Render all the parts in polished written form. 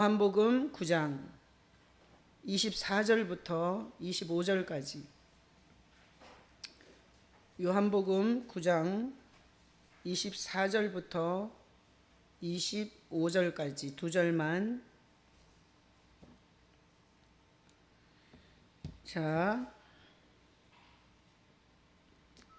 요한복음 9장 24절부터 25절까지. 요한복음 9장 24절부터 25절까지 두 절만. 자,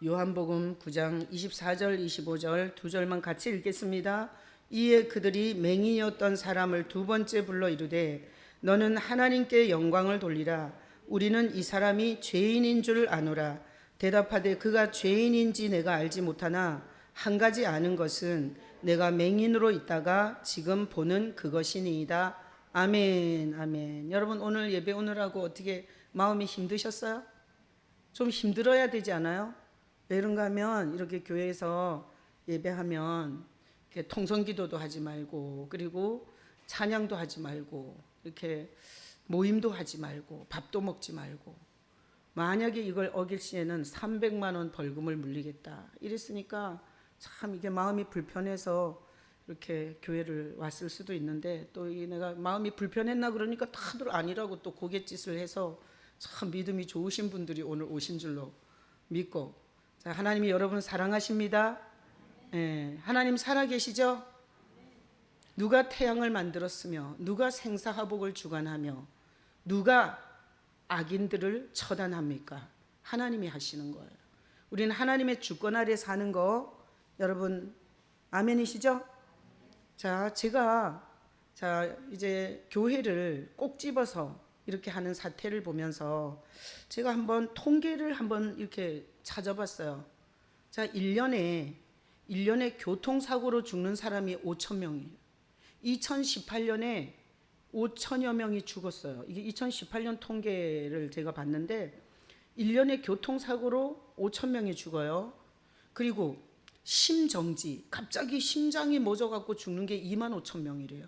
요한복음 9장 24절 25절 두 절만 같이 읽겠습니다. 이에 그들이 맹인이었던 사람을 두 번째 불러 이르되 너는 하나님께 영광을 돌리라. 우리는 이 사람이 죄인인 줄 아노라. 대답하되 그가 죄인인지 내가 알지 못하나 한 가지 아는 것은 내가 맹인으로 있다가 지금 보는 그것이니이다. 아멘. 아멘. 여러분, 오늘 예배 오느라고 어떻게 마음이 힘드셨어요? 좀 힘들어야 되지 않아요? 왜 그런가 하면 이렇게 교회에서 예배하면 이렇게 통성기도도 하지 말고, 그리고 찬양도 하지 말고, 이렇게 모임도 하지 말고, 밥도 먹지 말고, 만약에 이걸 어길 시에는 300만 원 벌금을 물리겠다 이랬으니까 참 이게 마음이 불편해서 이렇게 교회를 왔을 수도 있는데, 또 내가 마음이 불편했나 그러니까 다들 아니라고 또 고갯짓을 해서 참 믿음이 좋으신 분들이 오늘 오신 줄로 믿고. 자, 하나님이 여러분 사랑하십니다. 예, 하나님 살아계시죠? 누가 태양을 만들었으며 누가 생사화복을 주관하며 누가 악인들을 처단합니까? 하나님이 하시는 거예요. 우리는 하나님의 주권 아래 사는 거, 여러분 아멘이시죠? 자, 제가 이제 교회를 꼭 집어서 이렇게 하는 사태를 보면서 제가 한번 통계를 한번 이렇게 찾아봤어요. 자, 1년에 교통사고로 죽는 사람이 5천 명이에요. 2018년에 5천여 명이 죽었어요. 이게 2018년 통계를 제가 봤는데 1년에 교통사고로 5천 명이 죽어요. 그리고 심정지, 갑자기 심장이 멎어갖고 죽는 게 2만 5천 명이래요.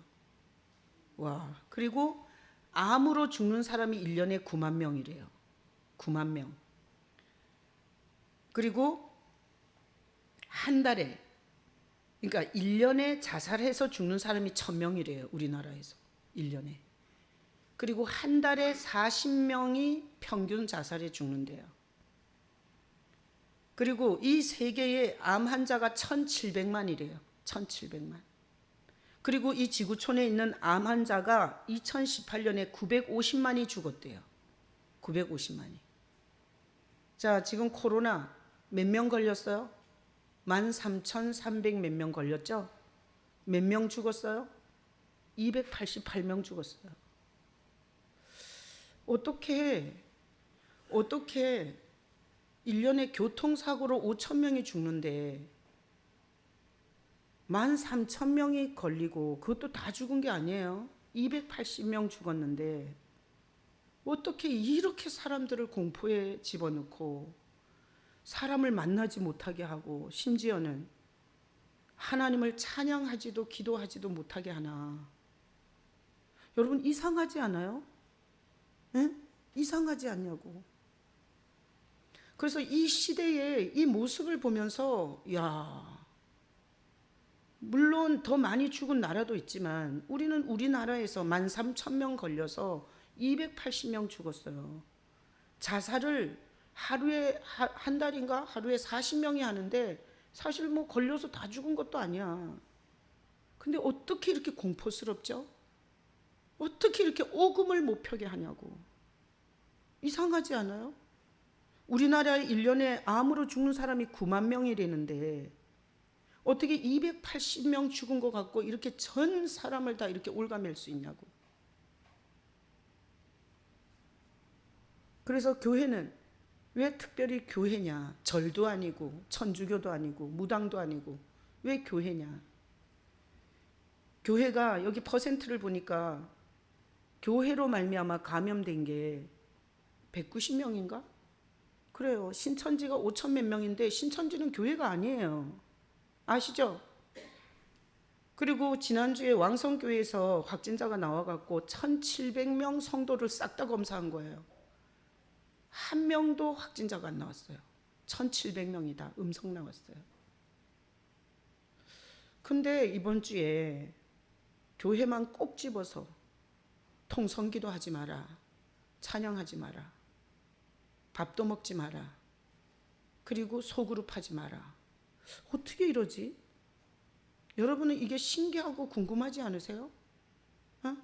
와, 그리고 암으로 죽는 사람이 1년에 9만 명이래요. 9만 명. 그리고 한 달에, 그러니까 1년에 자살해서 죽는 사람이 1,000명이래요. 우리나라에서 1년에. 그리고 한 달에 40명이 평균 자살에 죽는데요. 그리고 이 세계의 암 환자가 1,700만이래요. 1,700만. 그리고 이 지구촌에 있는 암 환자가 2018년에 950만이 죽었대요. 950만이. 자, 지금 코로나 몇 명 걸렸어요? 13,300 몇 명 걸렸죠? 몇 명 죽었어요? 288명 죽었어요. 어떻게 1년에 교통사고로 5천 명이 죽는데 13,000명이 걸리고, 그것도 다 죽은 게 아니에요. 280명 죽었는데 어떻게 이렇게 사람들을 공포에 집어넣고 사람을 만나지 못하게 하고, 심지어는 하나님을 찬양하지도 기도하지도 못하게 하나. 여러분, 이상하지 않아요? 에? 이상하지 않냐고. 그래서 이 시대의 이 모습을 보면서, 야, 물론 더 많이 죽은 나라도 있지만 우리는 우리나라에서 13,000명 걸려서 280명 죽었어요. 자살을 하루에 한 달인가 하루에 40명이 하는데 사실 뭐 걸려서 다 죽은 것도 아니야. 근데 어떻게 이렇게 공포스럽죠? 어떻게 이렇게 오금을 못 펴게 하냐고. 이상하지 않아요? 우리나라에 1년에 암으로 죽는 사람이 9만 명이라는데 어떻게 280명 죽은 것 같고 이렇게 전 사람을 다 이렇게 올가맬 수 있냐고. 그래서 교회는 왜 특별히 교회냐? 절도 아니고 천주교도 아니고 무당도 아니고 왜 교회냐? 교회가 여기 퍼센트를 보니까 교회로 말미암아 감염된 게 190명인가? 그래요. 신천지가 5천 몇 명인데 신천지는 교회가 아니에요. 아시죠? 그리고 지난주에 왕성교회에서 확진자가 나와갖고 1,700명 성도를 싹 다 검사한 거예요. 한 명도 확진자가 안 나왔어요. 1,700명이다. 음성 나왔어요. 근데 이번 주에 교회만 꼭 집어서 통성기도 하지 마라. 찬양하지 마라. 밥도 먹지 마라. 그리고 소그룹 하지 마라. 어떻게 이러지? 여러분은 이게 신기하고 궁금하지 않으세요? 어?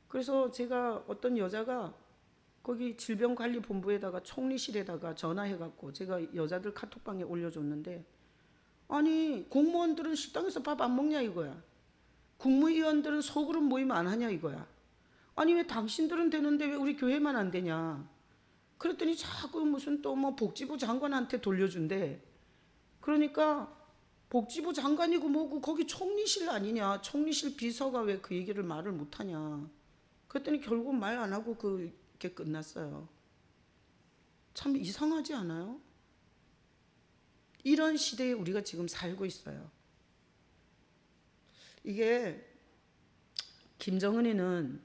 그래서 제가 어떤 여자가 거기 질병관리본부에다가 총리실에다가 전화해갖고 제가 여자들 카톡방에 올려줬는데, 아니 공무원들은 식당에서 밥 안 먹냐 이거야. 국무위원들은 소그룹 모임 안 하냐 이거야. 아니 왜 당신들은 되는데 왜 우리 교회만 안 되냐. 그랬더니 자꾸 무슨 또 뭐 복지부 장관한테 돌려준대. 그러니까 복지부 장관이고 뭐고 거기 총리실 아니냐. 총리실 비서가 왜 그 얘기를 말을 못하냐. 그랬더니 결국 말 안 하고 그게 끝났어요. 참 이상하지 않아요? 이런 시대에 우리가 지금 살고 있어요. 이게 김정은이는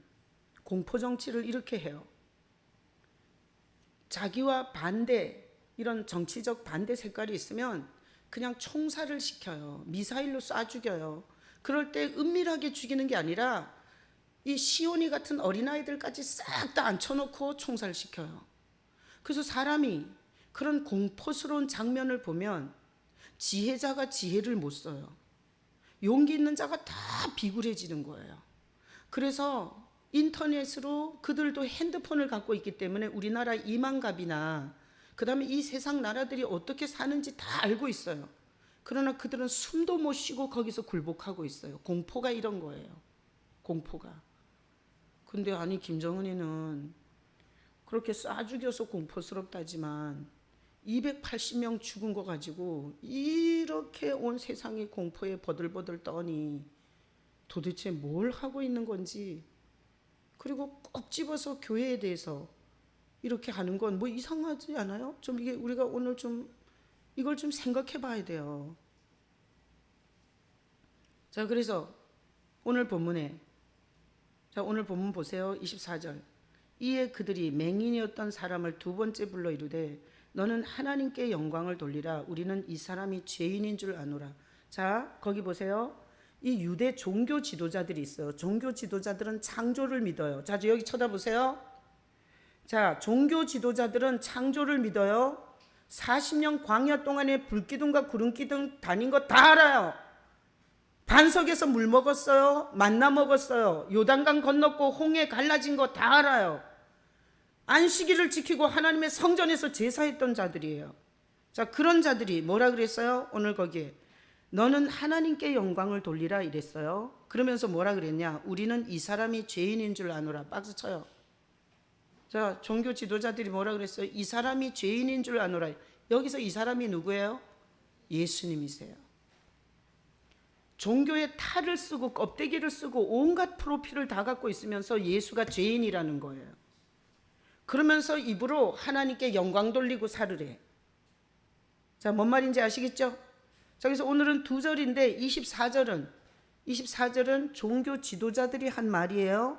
공포정치를 이렇게 해요. 자기와 반대, 이런 정치적 반대 색깔이 있으면 그냥 총살을 시켜요. 미사일로 쏴 죽여요. 그럴 때 은밀하게 죽이는 게 아니라 이 시온이 같은 어린아이들까지 싹 다 앉혀놓고 총살시켜요. 그래서 사람이 그런 공포스러운 장면을 보면 지혜자가 지혜를 못 써요. 용기 있는 자가 다 비굴해지는 거예요. 그래서 인터넷으로 그들도 핸드폰을 갖고 있기 때문에 우리나라 이만갑이나 그 다음에 이 세상 나라들이 어떻게 사는지 다 알고 있어요. 그러나 그들은 숨도 못 쉬고 거기서 굴복하고 있어요. 공포가 이런 거예요. 공포가. 근데 아니 김정은이는 그렇게 쏴 죽여서 공포스럽다지만 280명 죽은 거 가지고 이렇게 온 세상이 공포에 버들버들 떠니 도대체 뭘 하고 있는 건지, 그리고 꼭 집어서 교회에 대해서 이렇게 하는 건 뭐 이상하지 않아요? 좀 이게 우리가 오늘 좀 이걸 좀 생각해 봐야 돼요. 자, 그래서 오늘 본문에, 자, 오늘 본문 보세요. 24절. 이에 그들이 맹인이었던 사람을 두 번째 불러 이르되 너는 하나님께 영광을 돌리라. 우리는 이 사람이 죄인인 줄 아노라. 자, 거기 보세요. 이 유대 종교 지도자들이 있어요. 종교 지도자들은 창조를 믿어요. 자, 여기 쳐다보세요. 자, 종교 지도자들은 창조를 믿어요. 40년 광야 동안에 불기둥과 구름기둥 다닌 거 다 알아요. 반석에서 물 먹었어요. 만나 먹었어요. 요단강 건넜고 홍해 갈라진 거 다 알아요. 안식일을 지키고 하나님의 성전에서 제사했던 자들이에요. 자, 그런 자들이 뭐라 그랬어요? 오늘 거기에 너는 하나님께 영광을 돌리라 이랬어요. 그러면서 뭐라 그랬냐? 우리는 이 사람이 죄인인 줄 아노라. 박수 쳐요. 자, 종교 지도자들이 뭐라 그랬어요? 이 사람이 죄인인 줄 아노라. 여기서 이 사람이 누구예요? 예수님이세요. 종교의 탈을 쓰고 껍데기를 쓰고 온갖 프로필을 다 갖고 있으면서 예수가 죄인이라는 거예요. 그러면서 입으로 하나님께 영광 돌리고 살으래. 자, 뭔 말인지 아시겠죠? 자, 그래서 오늘은 두 절인데 24절은 종교 지도자들이 한 말이에요.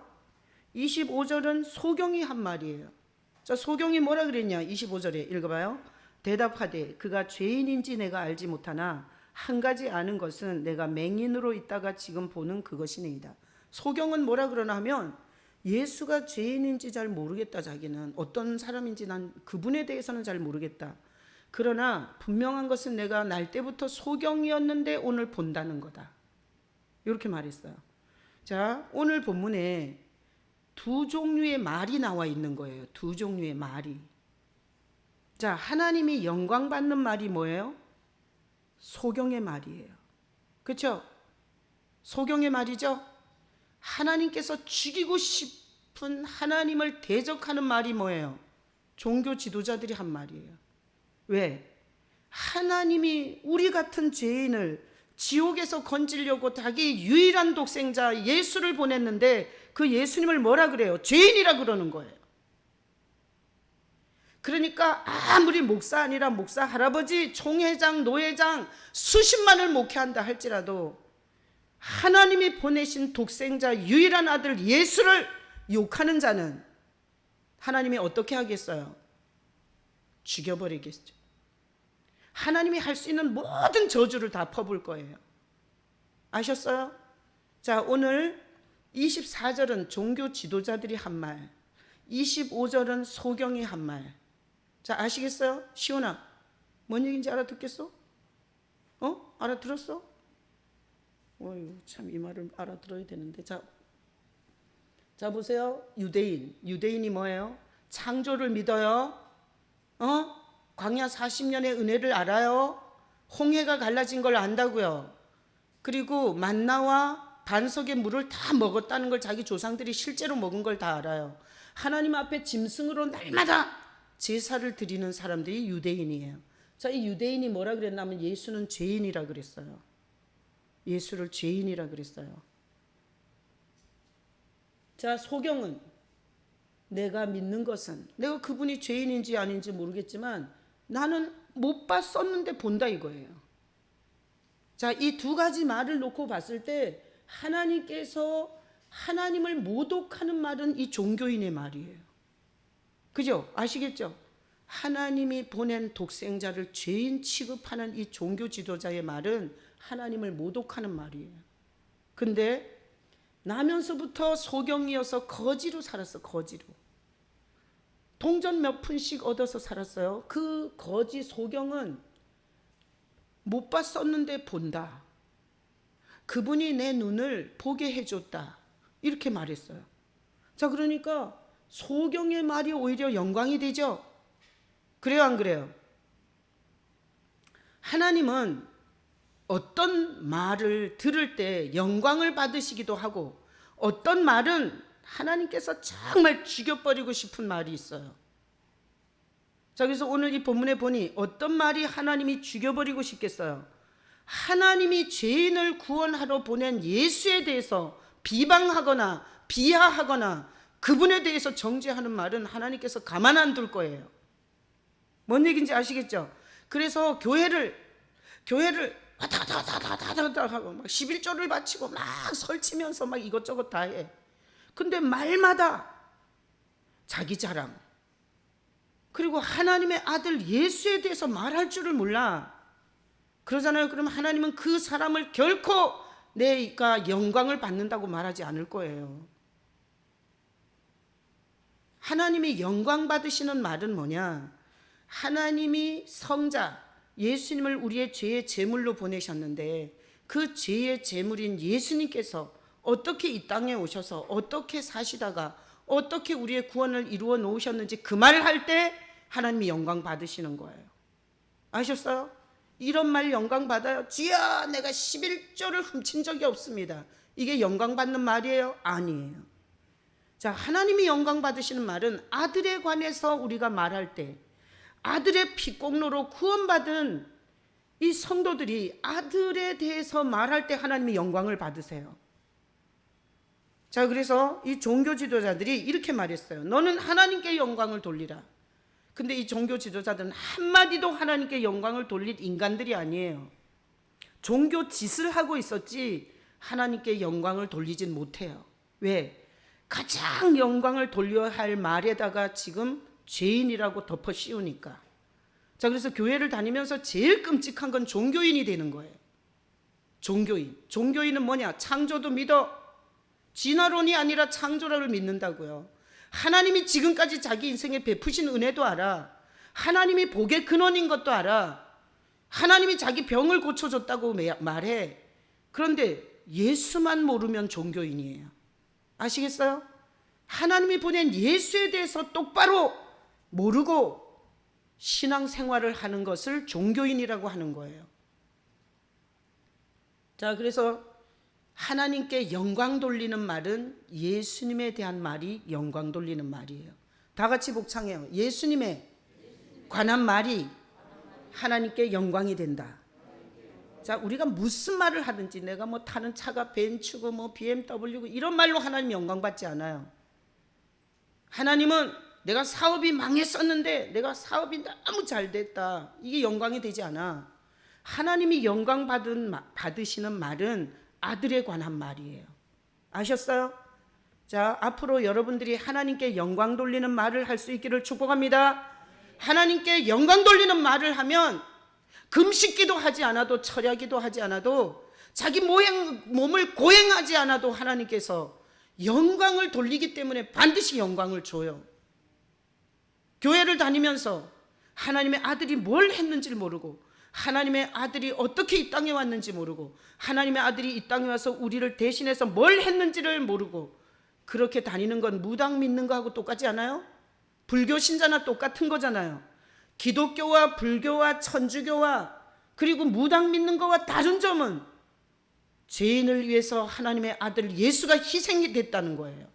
25절은 소경이 한 말이에요. 자, 소경이 뭐라 그랬냐? 25절에 읽어봐요. 대답하되 그가 죄인인지 내가 알지 못하나 한 가지 아는 것은 내가 맹인으로 있다가 지금 보는 그것이니이다. 소경은 뭐라 그러나 하면 예수가 죄인인지 잘 모르겠다. 자기는 어떤 사람인지 난 그분에 대해서는 잘 모르겠다. 그러나 분명한 것은 내가 날 때부터 소경이었는데 오늘 본다는 거다. 이렇게 말했어요. 자, 오늘 본문에 두 종류의 말이 나와 있는 거예요. 두 종류의 말이. 자, 하나님이 영광 받는 말이 뭐예요? 소경의 말이에요. 그렇죠? 소경의 말이죠. 하나님께서 죽이고 싶은 하나님을 대적하는 말이 뭐예요? 종교 지도자들이 한 말이에요. 왜? 하나님이 우리 같은 죄인을 지옥에서 건지려고 자기 유일한 독생자 예수를 보냈는데 그 예수님을 뭐라 그래요? 죄인이라 그러는 거예요. 그러니까 아무리 목사 아니라 목사, 할아버지, 총회장, 노회장 수십만을 목회한다 할지라도 하나님이 보내신 독생자 유일한 아들 예수를 욕하는 자는 하나님이 어떻게 하겠어요? 죽여버리겠죠. 하나님이 할 수 있는 모든 저주를 다 퍼부을 거예요. 아셨어요? 자, 오늘 24절은 종교 지도자들이 한 말, 25절은 소경이 한 말. 자, 아시겠어요? 시온아, 뭔 얘기인지 알아듣겠어? 알아들었어? 어휴, 참 이 말을 알아들어야 되는데. 자 보세요. 유대인이 뭐예요? 창조를 믿어요. 광야 40년의 은혜를 알아요. 홍해가 갈라진 걸 안다고요. 그리고 만나와 반석의 물을 다 먹었다는 걸 자기 조상들이 실제로 먹은 걸 다 알아요. 하나님 앞에 짐승으로 날마다 제사를 드리는 사람들이 유대인이에요. 자, 이 유대인이 뭐라 그랬냐면 예수는 죄인이라 그랬어요. 예수를 죄인이라 그랬어요. 자, 소경은 내가 믿는 것은, 내가 그분이 죄인인지 아닌지 모르겠지만 나는 못 봤었는데 본다 이거예요. 자, 이 두 가지 말을 놓고 봤을 때 하나님께서 하나님을 모독하는 말은 이 종교인의 말이에요. 그죠? 아시겠죠? 하나님이 보낸 독생자를 죄인 취급하는 이 종교 지도자의 말은 하나님을 모독하는 말이에요. 근데 나면서부터 소경이어서 거지로 살았어. 거지로. 동전 몇 푼씩 얻어서 살았어요. 그 거지 소경은 못 봤었는데 본다. 그분이 내 눈을 보게 해줬다. 이렇게 말했어요. 자, 그러니까 소경의 말이 오히려 영광이 되죠. 그래요, 안 그래요? 하나님은 어떤 말을 들을 때 영광을 받으시기도 하고, 어떤 말은 하나님께서 정말 죽여버리고 싶은 말이 있어요. 자, 그래서 오늘 이 본문에 보니 어떤 말이 하나님이 죽여버리고 싶겠어요? 하나님이 죄인을 구원하러 보낸 예수에 대해서 비방하거나 비하하거나 그분에 대해서 정죄하는 말은 하나님께서 가만 안 둘 거예요. 뭔 얘기인지 아시겠죠? 그래서 교회를 다다다다다다다 하고 막 11조를 바치고 막 설치면서 막 이것저것 다 해. 근데 말마다 자기 자랑, 그리고 하나님의 아들 예수에 대해서 말할 줄을 몰라. 그러잖아요. 그럼 하나님은 그 사람을 결코 내가 영광을 받는다고 말하지 않을 거예요. 하나님이 영광 받으시는 말은 뭐냐? 하나님이 성자 예수님을 우리의 죄의 제물로 보내셨는데 그 죄의 제물인 예수님께서 어떻게 이 땅에 오셔서 어떻게 사시다가 어떻게 우리의 구원을 이루어 놓으셨는지 그 말을 할 때 하나님이 영광 받으시는 거예요. 아셨어요? 이런 말 영광 받아요. 주여, 내가 11조를 훔친 적이 없습니다. 이게 영광 받는 말이에요? 아니에요. 자, 하나님이 영광 받으시는 말은 아들에 관해서 우리가 말할 때 아들의 피공로로 구원받은 이 성도들이 아들에 대해서 말할 때 하나님이 영광을 받으세요. 자, 그래서 이 종교 지도자들이 이렇게 말했어요. 너는 하나님께 영광을 돌리라. 근데 이 종교 지도자들은 한마디도 하나님께 영광을 돌릴 인간들이 아니에요. 종교 짓을 하고 있었지 하나님께 영광을 돌리진 못해요. 왜? 가장 영광을 돌려야 할 말에다가 지금 죄인이라고 덮어 씌우니까. 자, 그래서 교회를 다니면서 제일 끔찍한 건 종교인이 되는 거예요. 종교인은 뭐냐? 창조도 믿어. 진화론이 아니라 창조론을 믿는다고요. 하나님이 지금까지 자기 인생에 베푸신 은혜도 알아. 하나님이 복의 근원인 것도 알아. 하나님이 자기 병을 고쳐줬다고 말해. 그런데 예수만 모르면 종교인이에요. 아시겠어요? 하나님이 보낸 예수에 대해서 똑바로 모르고 신앙생활을 하는 것을 종교인이라고 하는 거예요. 자, 그래서 하나님께 영광 돌리는 말은 예수님에 대한 말이 영광 돌리는 말이에요. 다 같이 복창해요. 예수님에 관한 말이 하나님께 영광이 된다. 자, 우리가 무슨 말을 하든지 내가 뭐 타는 차가 벤츠고 뭐 BMW고 이런 말로 하나님 영광 받지 않아요. 하나님은 내가 사업이 망했었는데 내가 사업이 너무 잘 됐다. 이게 영광이 되지 않아. 하나님이 영광 받으시는 말은 아들에 관한 말이에요. 아셨어요? 자, 앞으로 여러분들이 하나님께 영광 돌리는 말을 할 수 있기를 축복합니다. 하나님께 영광 돌리는 말을 하면 금식기도 하지 않아도 철야기도 하지 않아도 자기 몸을 고행하지 않아도 하나님께서 영광을 돌리기 때문에 반드시 영광을 줘요. 교회를 다니면서 하나님의 아들이 뭘 했는지를 모르고, 하나님의 아들이 어떻게 이 땅에 왔는지 모르고, 하나님의 아들이 이 땅에 와서 우리를 대신해서 뭘 했는지를 모르고 그렇게 다니는 건 무당 믿는 거하고 똑같지 않아요? 불교 신자나 똑같은 거잖아요. 기독교와 불교와 천주교와 그리고 무당 믿는 거와 다른 점은 죄인을 위해서 하나님의 아들 예수가 희생이 됐다는 거예요.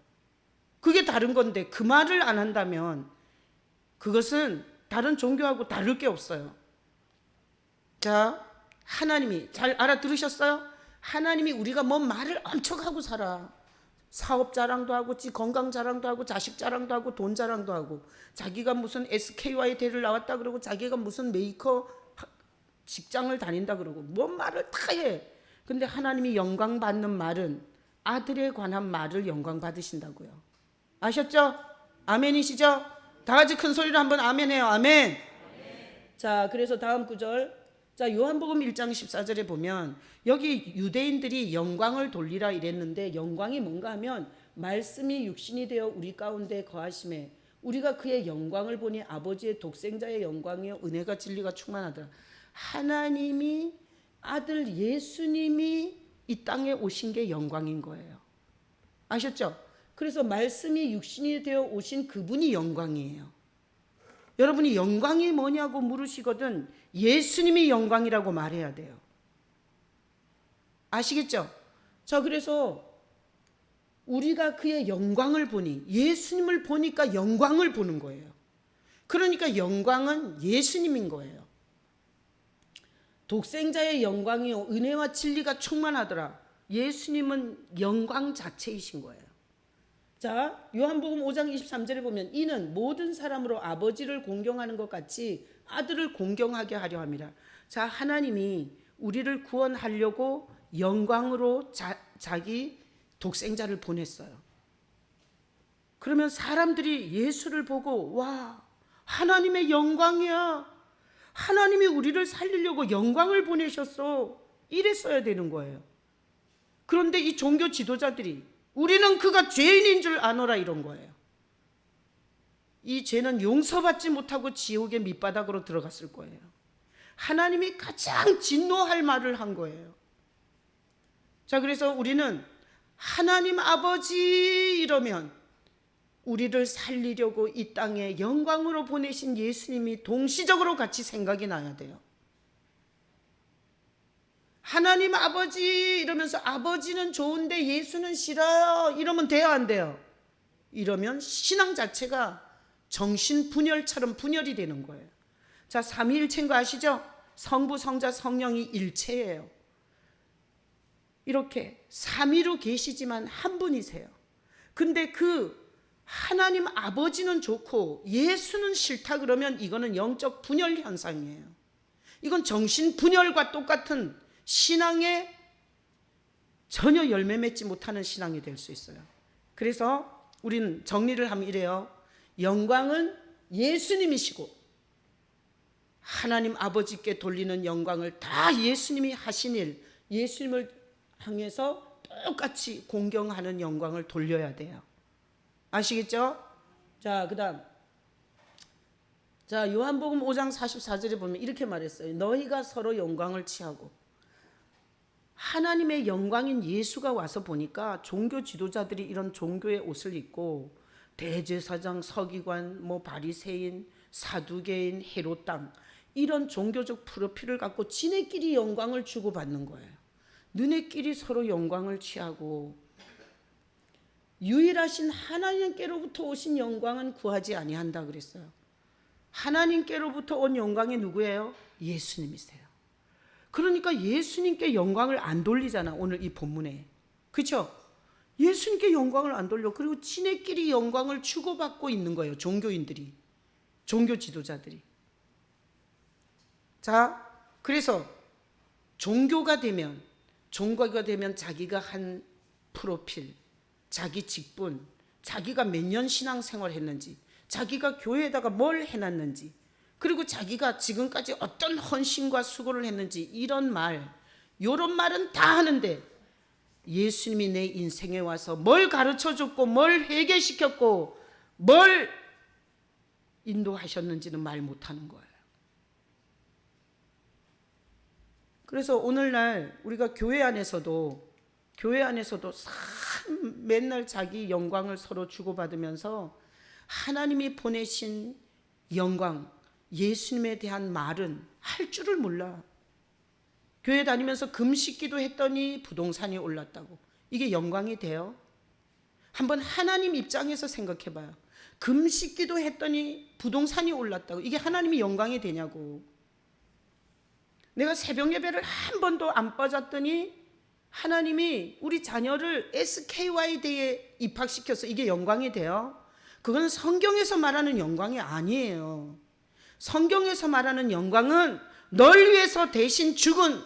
그게 다른 건데 그 말을 안 한다면 그것은 다른 종교하고 다를 게 없어요. 자, 하나님이 잘 알아들으셨어요? 하나님이 우리가 뭐 말을 엄청 하고 살아. 사업 자랑도 하고 건강 자랑도 하고 자식 자랑도 하고 돈 자랑도 하고, 자기가 무슨 SKY 대를 나왔다 그러고 자기가 무슨 메이커 직장을 다닌다 그러고 뭔 말을 다 해. 근데 하나님이 영광 받는 말은 아들에 관한 말을 영광 받으신다고요. 아셨죠? 아멘이시죠? 다 같이 큰 소리로 한번 아멘 해요. 아멘. 자, 그래서 다음 구절. 자, 요한복음 1장 14절에 보면 여기 유대인들이 영광을 돌리라 이랬는데, 영광이 뭔가 하면 말씀이 육신이 되어 우리 가운데 거하심에 우리가 그의 영광을 보니 아버지의 독생자의 영광이요 은혜가 진리가 충만하더라. 하나님이 아들 예수님이 이 땅에 오신 게 영광인 거예요. 아셨죠? 그래서 말씀이 육신이 되어 오신 그분이 영광이에요. 여러분이 영광이 뭐냐고 물으시거든 예수님이 영광이라고 말해야 돼요. 아시겠죠? 자, 그래서 우리가 그의 영광을 보니, 예수님을 보니까 영광을 보는 거예요. 그러니까 영광은 예수님인 거예요. 독생자의 영광이요 은혜와 진리가 충만하더라. 예수님은 영광 자체이신 거예요. 자, 요한복음 5장 23절에 보면 이는 모든 사람으로 아버지를 공경하는 것 같이 아들을 공경하게 하려 함이라. 자, 하나님이 우리를 구원하려고 영광으로 자기 독생자를 보냈어요. 그러면 사람들이 예수를 보고 와, 하나님의 영광이야. 하나님이 우리를 살리려고 영광을 보내셨어. 이랬어야 되는 거예요. 그런데 이 종교 지도자들이 우리는 그가 죄인인 줄 아노라 이런 거예요. 이 죄는 용서받지 못하고 지옥의 밑바닥으로 들어갔을 거예요. 하나님이 가장 진노할 말을 한 거예요. 자, 그래서 우리는 하나님 아버지 이러면 우리를 살리려고 이 땅에 영광으로 보내신 예수님이 동시적으로 같이 생각이 나야 돼요. 하나님 아버지 이러면서 아버지는 좋은데 예수는 싫어요 이러면 돼요 안 돼요? 이러면 신앙 자체가 정신분열처럼 분열이 되는 거예요. 자, 삼위일체인 거 아시죠? 성부 성자 성령이 일체예요. 이렇게 삼위로 계시지만 한 분이세요. 근데 그 하나님 아버지는 좋고 예수는 싫다 그러면 이거는 영적 분열 현상이에요. 이건 정신 분열과 똑같은 신앙에 전혀 열매 맺지 못하는 신앙이 될 수 있어요. 그래서 우리는 정리를 하면 이래요. 영광은 예수님이시고 하나님 아버지께 돌리는 영광을 다 예수님이 하신 일, 예수님을 향해서 똑같이 공경하는 영광을 돌려야 돼요. 아시겠죠? 자, 그다음 자, 요한복음 5장 44절에 보면 이렇게 말했어요. 너희가 서로 영광을 취하고. 하나님의 영광인 예수가 와서 보니까 종교 지도자들이 이런 종교의 옷을 입고 대제사장, 서기관, 바리새인, 사두개인, 헤롯 땅 이런 종교적 프로필을 갖고 지네끼리 영광을 주고받는 거예요. 너네끼리 서로 영광을 취하고 유일하신 하나님께로부터 오신 영광은 구하지 아니한다 그랬어요. 하나님께로부터 온 영광이 누구예요? 예수님이세요. 그러니까 예수님께 영광을 안 돌리잖아 오늘 이 본문에. 그렇죠? 예수님께 영광을 안 돌려. 그리고 지네끼리 영광을 주고받고 있는 거예요. 종교인들이, 종교 지도자들이. 자, 그래서 종교가 되면 자기가 한 프로필, 자기 직분, 자기가 몇 년 신앙생활 했는지, 자기가 교회에다가 뭘 해놨는지, 그리고 자기가 지금까지 어떤 헌신과 수고를 했는지 이런 말, 요런 말은 다 하는데 예수님이 내 인생에 와서 뭘 가르쳐줬고 뭘 회개시켰고 뭘 인도하셨는지는 말 못하는 거예요. 그래서 오늘날 우리가 교회 안에서도 맨날 자기 영광을 서로 주고받으면서 하나님이 보내신 영광, 예수님에 대한 말은 할 줄을 몰라. 교회 다니면서 금식기도 했더니 부동산이 올랐다고. 이게 영광이 돼요? 한번 하나님 입장에서 생각해 봐요. 금식기도 했더니 부동산이 올랐다고. 이게 하나님이 영광이 되냐고. 내가 새벽 예배를 한 번도 안 빠졌더니 하나님이 우리 자녀를 SKY대에 입학시켜서 이게 영광이 돼요? 그건 성경에서 말하는 영광이 아니에요. 성경에서 말하는 영광은 널 위해서 대신 죽은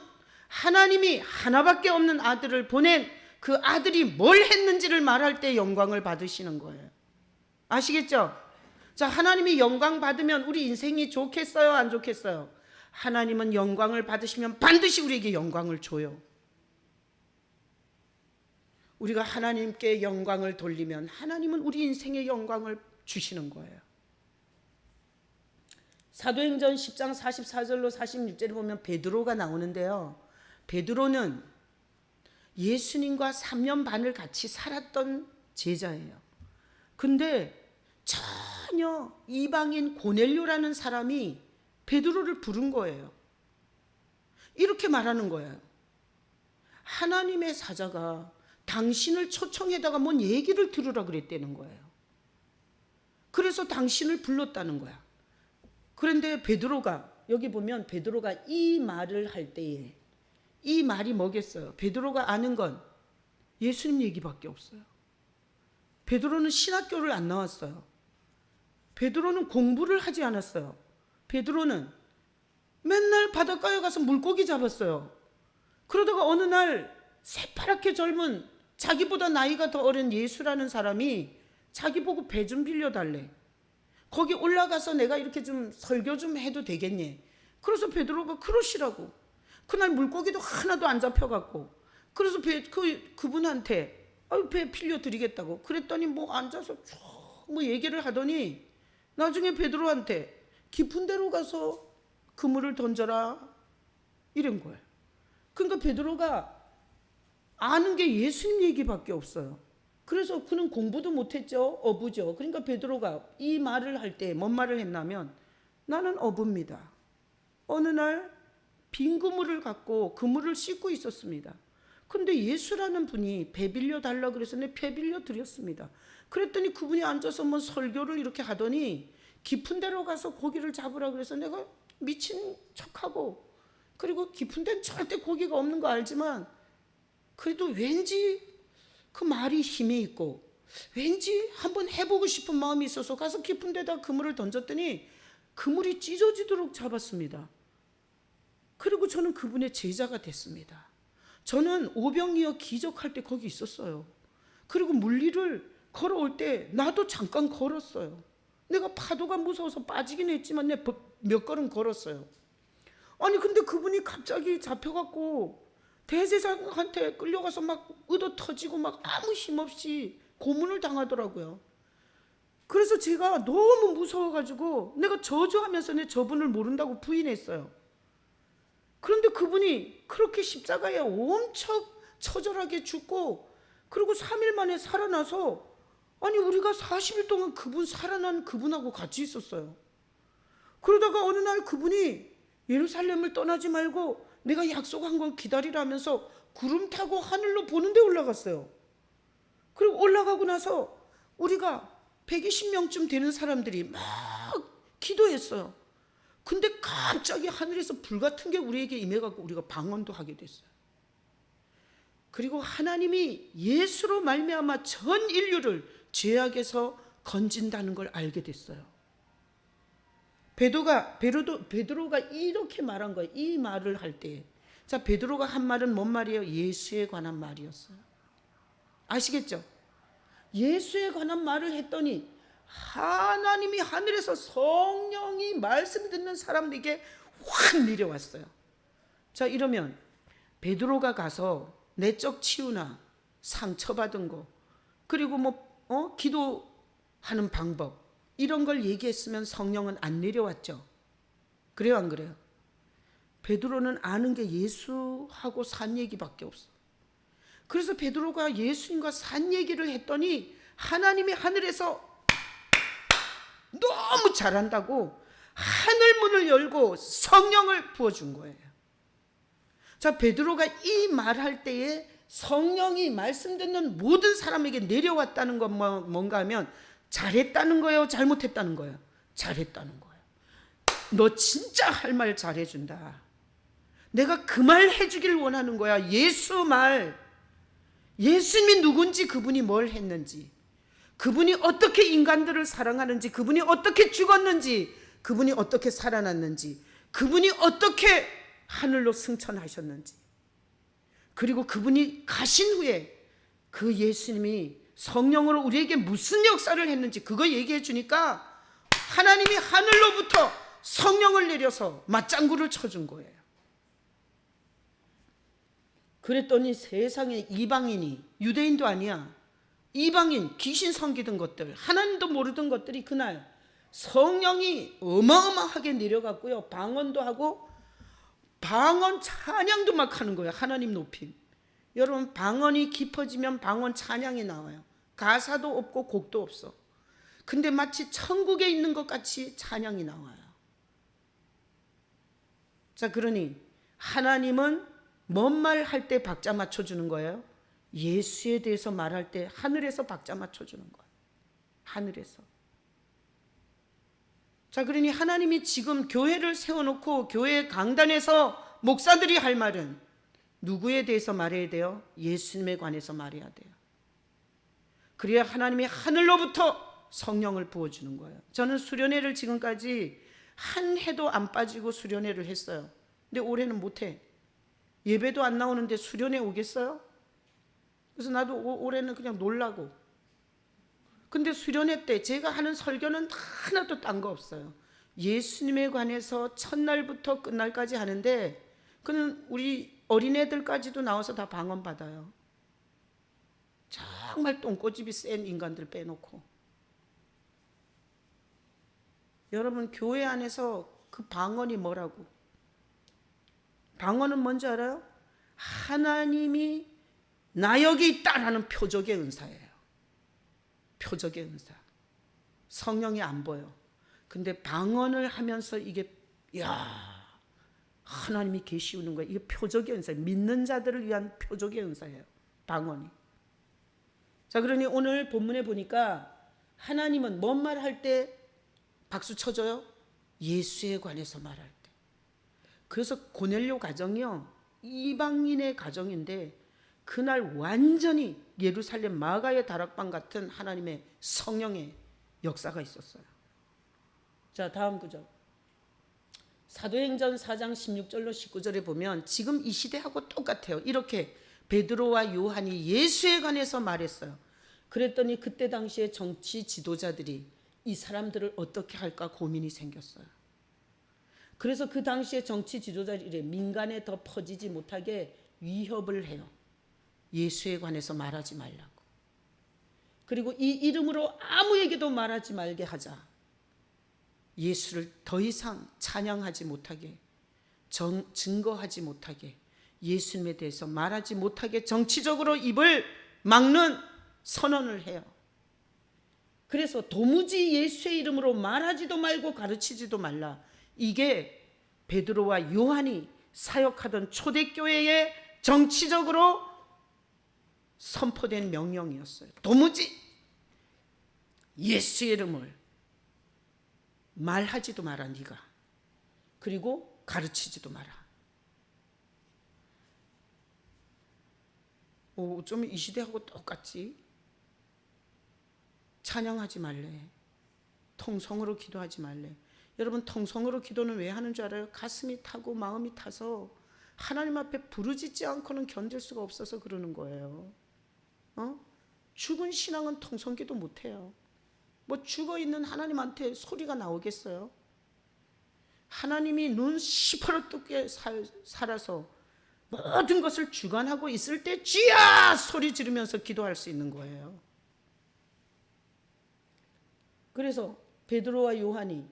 하나님이 하나밖에 없는 아들을 보낸 그 아들이 뭘 했는지를 말할 때 영광을 받으시는 거예요. 아시겠죠? 자, 하나님이 영광 받으면 우리 인생이 좋겠어요? 안 좋겠어요? 하나님은 영광을 받으시면 반드시 우리에게 영광을 줘요. 우리가 하나님께 영광을 돌리면 하나님은 우리 인생에 영광을 주시는 거예요. 사도행전 10장 44절로 46절을 보면 베드로가 나오는데요. 베드로는 예수님과 3년 반을 같이 살았던 제자예요. 근데 전혀 이방인 고넬료라는 사람이 베드로를 부른 거예요. 이렇게 말하는 거예요. 하나님의 사자가 당신을 초청해다가 뭔 얘기를 들으라 그랬다는 거예요. 그래서 당신을 불렀다는 거야. 그런데 베드로가, 여기 보면 베드로가 이 말을 할 때에 이 말이 뭐겠어요? 베드로가 아는 건 예수님 얘기밖에 없어요. 베드로는 신학교를 안 나왔어요. 베드로는 공부를 하지 않았어요. 베드로는 맨날 바닷가에 가서 물고기 잡았어요. 그러다가 어느 날 새파랗게 젊은 자기보다 나이가 더 어린 예수라는 사람이 자기 보고 배 좀 빌려달래. 거기 올라가서 내가 이렇게 좀 설교 좀 해도 되겠니? 그래서 베드로가 그러시라고. 그날 물고기도 하나도 안 잡혀갖고 그래서 그분한테 배 빌려드리겠다고 그랬더니 뭐 앉아서 쭉 뭐 얘기를 하더니 나중에 베드로한테 깊은 데로 가서 그물을 던져라 이런 거예요. 그러니까 베드로가 아는 게 예수님 얘기밖에 없어요. 그래서 그는 공부도 못했죠. 어부죠. 그러니까 베드로가 이 말을 할 때 뭔 말을 했냐면 나는 어부입니다. 어느 날 빈 그물을 갖고 그물을 씻고 있었습니다. 근데 예수라는 분이 배 빌려 달라 그래서 내 배 빌려 드렸습니다. 그랬더니 그분이 앉아서 뭐 설교를 이렇게 하더니 깊은 데로 가서 고기를 잡으라 그래서 내가 미친 척하고 그리고 깊은 데는 절대 고기가 없는 거 알지만 그래도 왠지 그 말이 힘이 있고 왠지 한번 해보고 싶은 마음이 있어서 가서 깊은 데다 그물을 던졌더니 그물이 찢어지도록 잡았습니다. 그리고 저는 그분의 제자가 됐습니다. 저는 오병이어 기적할 때 거기 있었어요. 그리고 물리를 걸어올 때 나도 잠깐 걸었어요. 내가 파도가 무서워서 빠지긴 했지만 내가 몇 걸음 걸었어요. 아니 근데 그분이 갑자기 잡혀갖고 대제사장한테 끌려가서 막 얻어 터지고 막 아무 힘없이 고문을 당하더라고요. 그래서 제가 너무 무서워가지고 내가 저주하면서 내 저분을 모른다고 부인했어요. 그런데 그분이 그렇게 십자가에 엄청 처절하게 죽고 그리고 3일 만에 살아나서 아니 우리가 40일 동안 그분 살아난 그분하고 같이 있었어요. 그러다가 어느 날 그분이 예루살렘을 떠나지 말고 내가 약속한 걸 기다리라면서 구름 타고 하늘로 보는 데 올라갔어요. 그리고 올라가고 나서 우리가 120명쯤 되는 사람들이 막 기도했어요. 근데 갑자기 하늘에서 불 같은 게 우리에게 임해갖고 우리가 방언도 하게 됐어요. 그리고 하나님이 예수로 말미암아 전 인류를 죄악에서 건진다는 걸 알게 됐어요. 베드로가 이렇게 말한 거예요. 이 말을 할 때. 자, 베드로가 한 말은 뭔 말이에요? 예수에 관한 말이었어요. 아시겠죠? 예수에 관한 말을 했더니 하나님이 하늘에서 성령이 말씀 듣는 사람들에게 확 내려왔어요. 자, 이러면 베드로가 가서 내적 치유나 상처받은 거, 그리고 기도하는 방법, 이런 걸 얘기했으면 성령은 안 내려왔죠. 그래요, 안 그래요? 베드로는 아는 게 예수하고 산 얘기밖에 없어. 그래서 베드로가 예수님과 산 얘기를 했더니 하나님이 하늘에서 너무 잘한다고 하늘 문을 열고 성령을 부어준 거예요. 자, 베드로가 이 말할 때에 성령이 말씀 듣는 모든 사람에게 내려왔다는 건 뭔가 하면 잘했다는 거예요, 잘못했다는 거예요? 잘했다는 거예요. 너 진짜 할 말 잘해준다. 내가 그 말 해주길 원하는 거야. 예수 말. 예수님이 누군지, 그분이 뭘 했는지, 그분이 어떻게 인간들을 사랑하는지, 그분이 어떻게 죽었는지, 그분이 어떻게 살아났는지, 그분이 어떻게 하늘로 승천하셨는지, 그리고 그분이 가신 후에 그 예수님이 성령으로 우리에게 무슨 역사를 했는지 그거 얘기해 주니까 하나님이 하늘로부터 성령을 내려서 맞장구를 쳐준 거예요. 그랬더니 세상에 이방인이, 유대인도 아니야, 이방인, 귀신 섬기던 것들, 하나님도 모르던 것들이 그날 성령이 어마어마하게 내려갔고요, 방언도 하고 방언 찬양도 막 하는 거예요. 하나님 높임. 여러분, 방언이 깊어지면 방언 찬양이 나와요. 가사도 없고 곡도 없어. 근데 마치 천국에 있는 것 같이 찬양이 나와요. 자, 그러니 하나님은 뭔 말 할 때 박자 맞춰주는 거예요? 예수에 대해서 말할 때 하늘에서 박자 맞춰주는 거예요. 하늘에서. 자, 그러니 하나님이 지금 교회를 세워놓고 교회 강단에서 목사들이 할 말은 누구에 대해서 말해야 돼요? 예수님에 관해서 말해야 돼요. 그래야 하나님이 하늘로부터 성령을 부어주는 거예요. 저는 수련회를 지금까지 한 해도 안 빠지고 수련회를 했어요. 근데 올해는 못해. 예배도 안 나오는데 수련회 오겠어요? 그래서 나도 올해는 그냥 놀라고. 근데 수련회 때 제가 하는 설교는 하나도 딴 거 없어요. 예수님에 관해서 첫날부터 끝날까지 하는데, 그는 우리 어린애들까지도 나와서 다 방언 받아요. 정말 똥꼬집이 센 인간들 빼놓고. 여러분, 교회 안에서 그 방언이 뭐라고? 방언은 뭔지 알아요? 하나님이 나 여기 있다라는 표적의 은사예요. 표적의 은사. 성령이 안 보여. 근데 방언을 하면서 이게, 야, 하나님이 계시우는 거예요. 이게 표적의 은사예요. 믿는 자들을 위한 표적의 은사예요, 방언이. 자, 그러니 오늘 본문에 보니까 하나님은 뭔 말 할 때 박수 쳐줘요? 예수에 관해서 말할 때. 그래서 고넬료 가정이요, 이방인의 가정인데 그날 완전히 예루살렘 마가의 다락방 같은 하나님의 성령의 역사가 있었어요. 자, 다음 구절. 사도행전 4장 16절로 19절에 보면 지금 이 시대하고 똑같아요. 이렇게 베드로와 요한이 예수에 관해서 말했어요. 그랬더니 그때 당시에 정치 지도자들이 이 사람들을 어떻게 할까 고민이 생겼어요. 그래서 그 당시에 정치 지도자들이 민간에 더 퍼지지 못하게 위협을 해요. 예수에 관해서 말하지 말라고. 그리고 이 이름으로 아무에게도 말하지 말게 하자. 예수를 더 이상 찬양하지 못하게, 증거하지 못하게, 예수님에 대해서 말하지 못하게 정치적으로 입을 막는 선언을 해요. 그래서 도무지 예수의 이름으로 말하지도 말고 가르치지도 말라. 이게 베드로와 요한이 사역하던 초대교회의 정치적으로 선포된 명령이었어요. 도무지 예수의 이름을 말하지도 마라, 네가. 그리고 가르치지도 마라. 좀 이 시대하고 똑같지. 찬양하지 말래. 통성으로 기도하지 말래. 여러분, 통성으로 기도는 왜 하는 줄 알아요? 가슴이 타고 마음이 타서 하나님 앞에 부르짖지 않고는 견딜 수가 없어서 그러는 거예요. 죽은 신앙은 통성기도 못해요. 뭐 죽어있는 하나님한테 소리가 나오겠어요? 하나님이 눈 시퍼렇게 살아서 모든 것을 주관하고 있을 때 주야 소리 지르면서 기도할 수 있는 거예요. 그래서 베드로와 요한이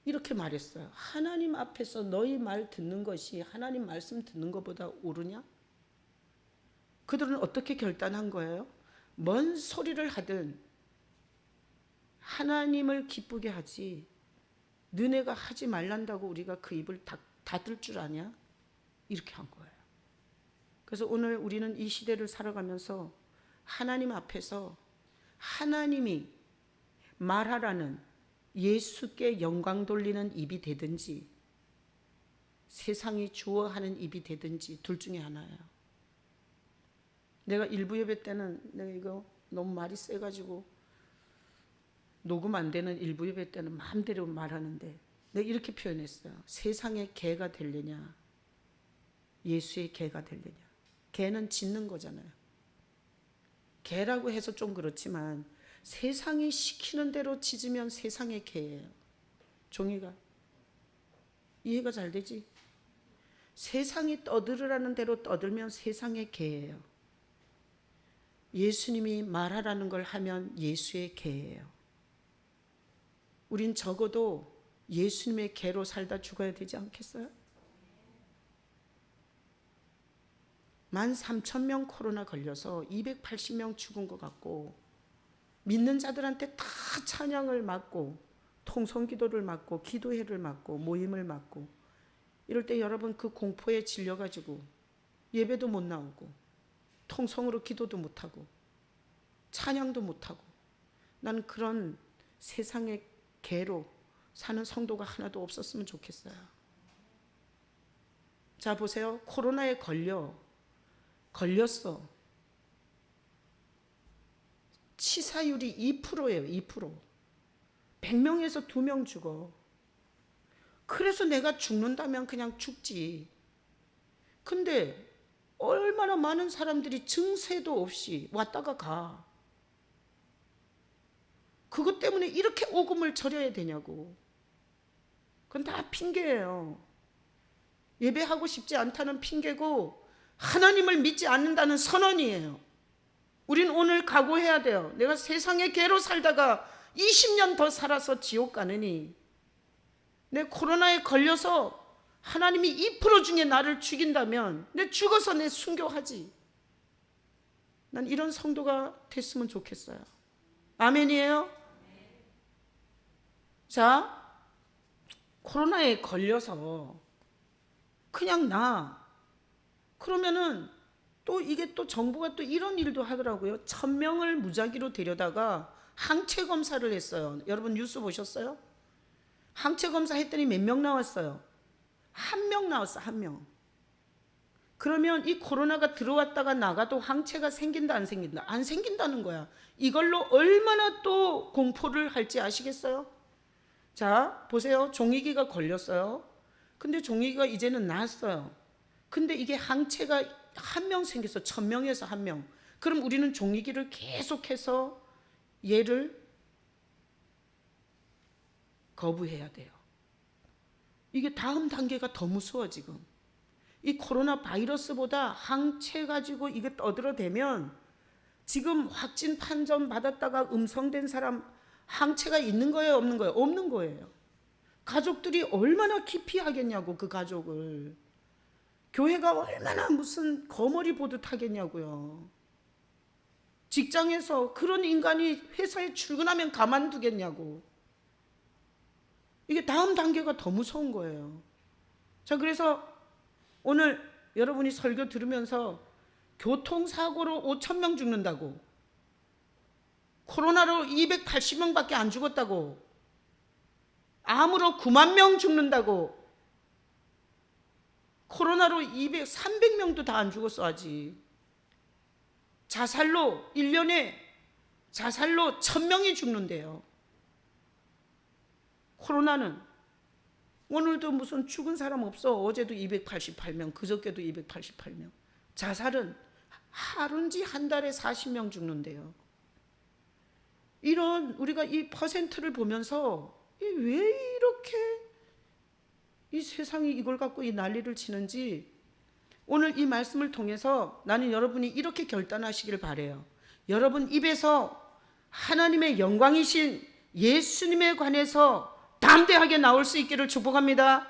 이렇게 말했어요. 하나님 앞에서 너희 말 듣는 것이 하나님 말씀 듣는 것보다 옳으냐? 그들은 어떻게 결단한 거예요? 뭔 소리를 하든 하나님을 기쁘게 하지, 너네가 하지 말란다고 우리가 그 입을 닫을 줄 아냐? 이렇게 한 거예요. 그래서 오늘 우리는 이 시대를 살아가면서 하나님 앞에서 하나님이 말하라는 예수께 영광 돌리는 입이 되든지 세상이 주어하는 입이 되든지 둘 중에 하나예요. 내가 일부 예배 때는 내가 이거 너무 말이 세가지고 녹음 안 되는 일부 예배 때는 마음대로 말하는데 내가 이렇게 표현했어요. 세상의 개가 되려냐 예수의 개가 되려냐. 개는 짖는 거잖아요. 개라고 해서 좀 그렇지만 세상이 시키는 대로 짖으면 세상의 개예요. 종이가 이해가 잘 되지? 세상이 떠들으라는 대로 떠들면 세상의 개예요. 예수님이 말하라는 걸 하면 예수의 개예요. 우린 적어도 예수님의 개로 살다 죽어야 되지 않겠어요? 13,000명 코로나 걸려서 280명 죽은 것 같고 믿는 자들한테 다 찬양을 맡고 통성기도를 맡고 기도회를 맡고 모임을 맡고 이럴 때 여러분 그 공포에 질려가지고 예배도 못 나오고 통성으로 기도도 못하고 찬양도 못하고 나는 그런 세상의 개로 사는 성도가 하나도 없었으면 좋겠어요. 자 보세요. 코로나에 걸렸어. 치사율이 2%예요. 2%. 100명에서 2명 죽어. 그래서 내가 죽는다면 그냥 죽지. 근데 얼마나 많은 사람들이 증세도 없이 왔다가 가. 그것 때문에 이렇게 오금을 절여야 되냐고. 그건 다 핑계예요. 예배하고 싶지 않다는 핑계고 하나님을 믿지 않는다는 선언이에요. 우린 오늘 각오해야 돼요. 내가 세상의 개로 살다가 20년 더 살아서 지옥 가느니 내 코로나에 걸려서 하나님이 2% 중에 나를 죽인다면 내 죽어서 내 순교하지. 난 이런 성도가 됐으면 좋겠어요. 아멘이에요? 자, 코로나에 걸려서 그냥 그러면은 또 이게 또 정부가 또 이런 일도 하더라고요. 1,000명을 무작위로 데려다가 항체 검사를 했어요. 여러분 뉴스 보셨어요? 항체 검사 했더니 몇 명 나왔어요? 1명 나왔어. 1명. 그러면 이 코로나가 들어왔다가 나가도 항체가 생긴다 안 생긴다? 안 생긴다는 거야. 이걸로 얼마나 또 공포를 할지 아시겠어요? 자 보세요. 종이기가 걸렸어요. 근데 종이기가 이제는 나았어요. 근데 이게 항체가 1명 생겼어. 1,000명에서 1명. 그럼 우리는 종이기를 계속해서 얘를 거부해야 돼요. 이게 다음 단계가 더 무서워. 지금 이 코로나 바이러스보다 항체 가지고 이게 떠들어대면 지금 확진 판정 받았다가 음성된 사람 항체가 있는 거예요 없는 거예요? 없는 거예요. 가족들이 얼마나 기피하겠냐고. 그 가족을 교회가 얼마나 무슨 거머리 보듯 하겠냐고요. 직장에서 그런 인간이 회사에 출근하면 가만두겠냐고. 이게 다음 단계가 더 무서운 거예요. 자 그래서 오늘 여러분이 설교 들으면서 교통사고로 5,000명 죽는다고, 코로나로 280명밖에 안 죽었다고, 암으로 9만 명 죽는다고, 코로나로 300명도 다 안 죽었어 아직. 자살로 1년에 자살로 1,000명이 죽는데요. 코로나는 오늘도 무슨 죽은 사람 없어. 어제도 288명, 그저께도 288명. 자살은 하루인지 한 달에 40명 죽는데요. 이런 우리가 이 퍼센트를 보면서 왜 이렇게 이 세상이 이걸 갖고 이 난리를 치는지 오늘 이 말씀을 통해서 나는 여러분이 이렇게 결단하시길 바라요. 여러분 입에서 하나님의 영광이신 예수님에 관해서 담대하게 나올 수 있기를 축복합니다.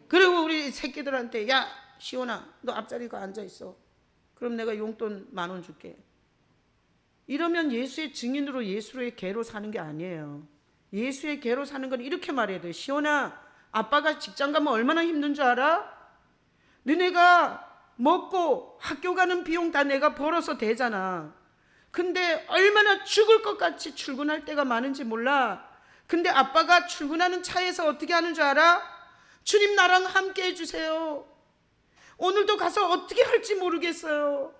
그리고 우리 새끼들한테 야 시온아 너 앞자리 가 앉아있어. 그럼 내가 용돈 10,000원 줄게. 이러면 예수의 증인으로 예수의 개로 사는 게 아니에요. 예수의 개로 사는 건 이렇게 말해야 돼. 시온아 아빠가 직장 가면 얼마나 힘든 줄 알아? 너네가 먹고 학교 가는 비용 다 내가 벌어서 대잖아. 근데 얼마나 죽을 것 같이 출근할 때가 많은지 몰라. 근데 아빠가 출근하는 차에서 어떻게 하는 줄 알아? 주님 나랑 함께 해주세요. 오늘도 가서 어떻게 할지 모르겠어요.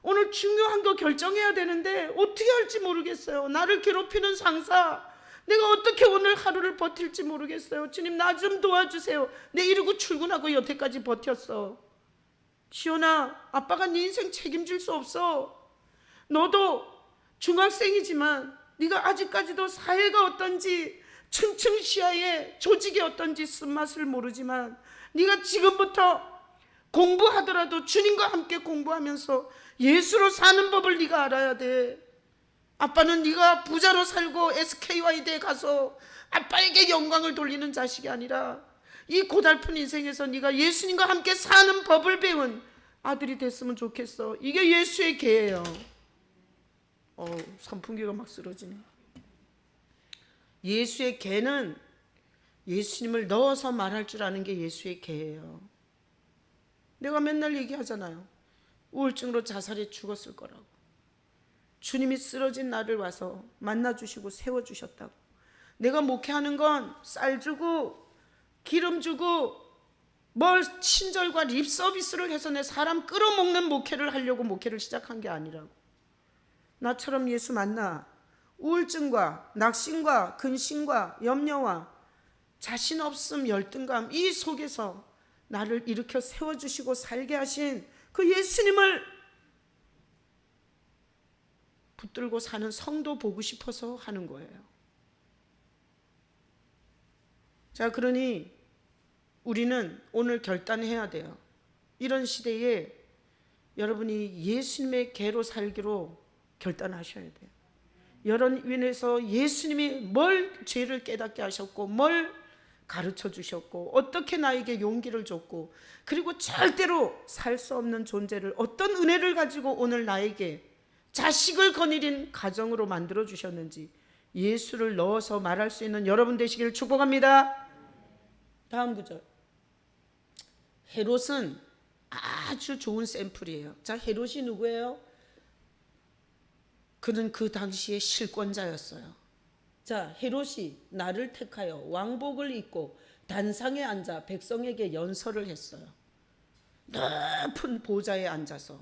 오늘 중요한 거 결정해야 되는데 어떻게 할지 모르겠어요. 나를 괴롭히는 상사 내가 어떻게 오늘 하루를 버틸지 모르겠어요. 주님 나 좀 도와주세요. 내 이러고 출근하고 여태까지 버텼어. 시온아 아빠가 네 인생 책임질 수 없어. 너도 중학생이지만 네가 아직까지도 사회가 어떤지 층층시야의 조직이 어떤지 쓴맛을 모르지만 네가 지금부터 공부하더라도 주님과 함께 공부하면서 예수로 사는 법을 네가 알아야 돼. 아빠는 네가 부자로 살고 SKY대에 가서 아빠에게 영광을 돌리는 자식이 아니라 이 고달픈 인생에서 네가 예수님과 함께 사는 법을 배운 아들이 됐으면 좋겠어. 이게 예수의 계예요. 선풍기가 막 쓰러지네. 예수의 계는 예수님을 넣어서 말할 줄 아는 게 예수의 계예요. 내가 맨날 얘기하잖아요. 우울증으로 자살해 죽었을 거라고. 주님이 쓰러진 나를 와서 만나주시고 세워주셨다고. 내가 목회하는 건 쌀 주고 기름 주고 뭘 친절과 립 서비스를 해서 내 사람 끌어먹는 목회를 하려고 목회를 시작한 게 아니라고. 나처럼 예수 만나 우울증과 낙심과 근심과 염려와 자신 없음 열등감 이 속에서 나를 일으켜 세워주시고 살게 하신 그 예수님을 붙들고 사는 성도 보고 싶어서 하는 거예요. 자, 그러니 우리는 오늘 결단해야 돼요. 이런 시대에 여러분이 예수님의 계로 살기로 결단하셔야 돼요. 여러분에서 예수님이 뭘 죄를 깨닫게 하셨고 뭘 가르쳐 주셨고 어떻게 나에게 용기를 줬고 그리고 절대로 살 수 없는 존재를 어떤 은혜를 가지고 오늘 나에게 자식을 거느린 가정으로 만들어 주셨는지 예수를 넣어서 말할 수 있는 여러분 되시기를 축복합니다. 다음 구절. 헤롯은 아주 좋은 샘플이에요. 자, 헤롯이 누구예요? 그는 그 당시의 실권자였어요. 자, 헤롯이 나를 택하여 왕복을 입고 단상에 앉아 백성에게 연설을 했어요. 높은 보좌에 앉아서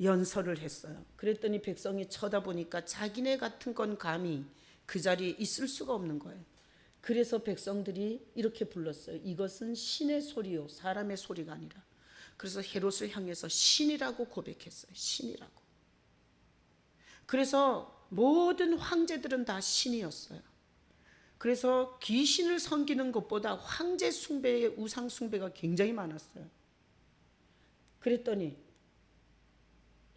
연설을 했어요. 그랬더니 백성이 쳐다보니까 자기네 같은 건 감히 그 자리에 있을 수가 없는 거예요. 그래서 백성들이 이렇게 불렀어요. 이것은 신의 소리요 사람의 소리가 아니라. 그래서 헤롯을 향해서 신이라고 고백했어요. 신이라고. 그래서 모든 황제들은 다 신이었어요. 그래서 귀신을 섬기는 것보다 황제 숭배의 우상 숭배가 굉장히 많았어요. 그랬더니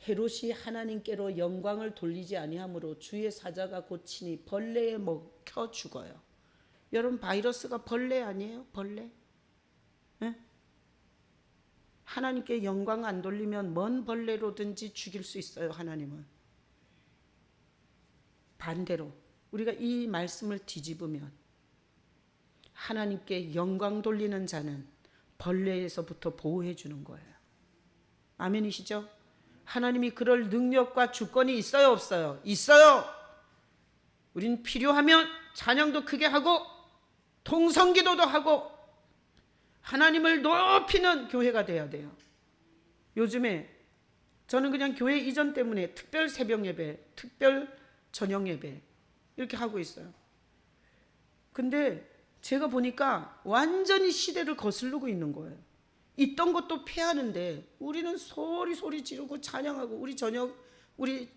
헤롯이 하나님께로 영광을 돌리지 아니하므로 주의 사자가 고치니 벌레에 먹혀 죽어요. 여러분 바이러스가 벌레 아니에요? 벌레? 네? 하나님께 영광 안 돌리면 먼 벌레로든지 죽일 수 있어요. 하나님은. 반대로 우리가 이 말씀을 뒤집으면 하나님께 영광 돌리는 자는 벌레에서부터 보호해 주는 거예요. 아멘이시죠? 하나님이 그럴 능력과 주권이 있어요 없어요? 있어요. 우린 필요하면 찬양도 크게 하고 통성기도도 하고 하나님을 높이는 교회가 돼야 돼요. 요즘에 저는 그냥 교회 이전 때문에 특별 새벽 예배, 특별 저녁 예배 이렇게 하고 있어요. 근데 제가 보니까 완전히 시대를 거스르고 있는 거예요. 있던 것도 폐하는데 우리는 소리 지르고 찬양하고 우리